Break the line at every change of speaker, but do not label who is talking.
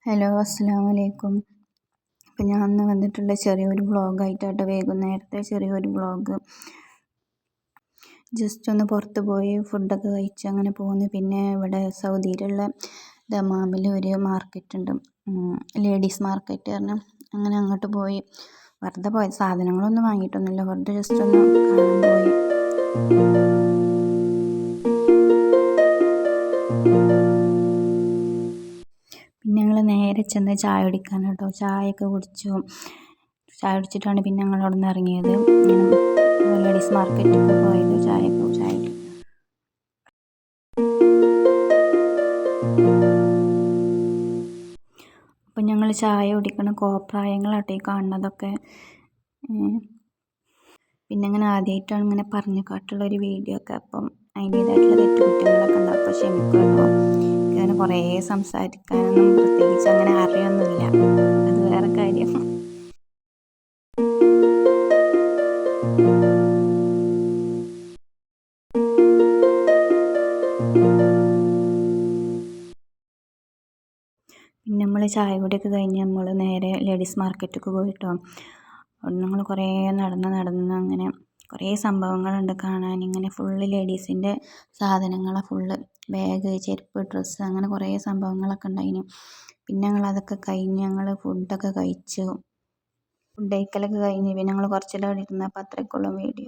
Hello, അസ്സലാമു അലൈക്കും. അപ്പം ഞാൻ അന്ന് വന്നിട്ടുള്ള ചെറിയൊരു വ്ളോഗായിട്ടാട്ടോ, വൈകുന്നേരത്തെ ചെറിയൊരു വ്ളോഗ്. ജസ്റ്റ് ഒന്ന് പുറത്ത് പോയി ഫുഡൊക്കെ കഴിച്ച് അങ്ങനെ പോന്നു. പിന്നെ ഇവിടെ സൗദിയിലുള്ള ദമാമിൽ ഒരു മാർക്കറ്റ് ഉണ്ട്, ലേഡീസ് മാർക്കറ്റ് പറഞ്ഞാൽ. അങ്ങനെ അങ്ങോട്ട് പോയി. വെറുതെ പോയി, സാധനങ്ങളൊന്നും വാങ്ങിയിട്ടൊന്നുമില്ല, വെറുതെ ജസ്റ്റ് ഒന്ന് കാണാൻ പോയി. പിന്നെ ഞങ്ങൾ നേരെ ചെന്ന് ചായ കുടിക്കാൻ കേട്ടോ. ചായയൊക്കെ കുടിച്ചു. ചായ കുടിച്ചിട്ടാണ് പിന്നെ ഞങ്ങൾ അവിടെ നിന്ന് ഇറങ്ങിയത്. ലേഡീസ് മാർക്കറ്റൊക്കെ പോയത്. ചായ അപ്പം ഞങ്ങൾ ചായ കുടിക്കണം കോപ്രായങ്ങളാട്ടെ ഈ കാണുന്നതൊക്കെ. പിന്നെ അങ്ങനെ ആദ്യമായിട്ടാണ് ഇങ്ങനെ പറഞ്ഞു കാട്ടുള്ളൊരു വീഡിയോ ഒക്കെ. അപ്പം അതിൻ്റേതായിട്ടുള്ള തെറ്റുകുറ്റങ്ങളൊക്കെ ഉണ്ടാവും, അപ്പോൾ ക്ഷമിക്കുക കേട്ടോ. അങ്ങനെ കുറേ സംസാരിക്കാനൊന്നും പ്രത്യേകിച്ച് അങ്ങനെ അറിയൊന്നുമില്ല, അത് വേറെ കാര്യം. പിന്നെ നമ്മൾ ചായ കുടിയൊക്കെ കഴിഞ്ഞ് നമ്മൾ നേരെ ലേഡീസ് മാർക്കറ്റൊക്കെ പോയിട്ടോ. അവിടെ ഞങ്ങൾ കുറേ നടന്ന് അങ്ങനെ കുറേ സംഭവങ്ങളുണ്ട് കാണാൻ. ഇങ്ങനെ ഫുള്ള് ലേഡീസിൻ്റെ സാധനങ്ങളാണ്, ഫുള്ള് ബാഗ്, ചെരുപ്പ്, ഡ്രസ്സ്, അങ്ങനെ കുറേ സംഭവങ്ങളൊക്കെ ഉണ്ടായിന്. പിന്നെ ഞങ്ങൾ അതൊക്കെ കഴിഞ്ഞ് ഞങ്ങൾ ഫുഡൊക്കെ കഴിച്ചു. ഫുഡ് കഴിക്കലൊക്കെ കഴിഞ്ഞ് പിന്നെ ഞങ്ങൾ കുറച്ചെല്ലാം ഇരുന്നപ്പോൾ അത്രയ്ക്കുള്ള വീഡിയോ.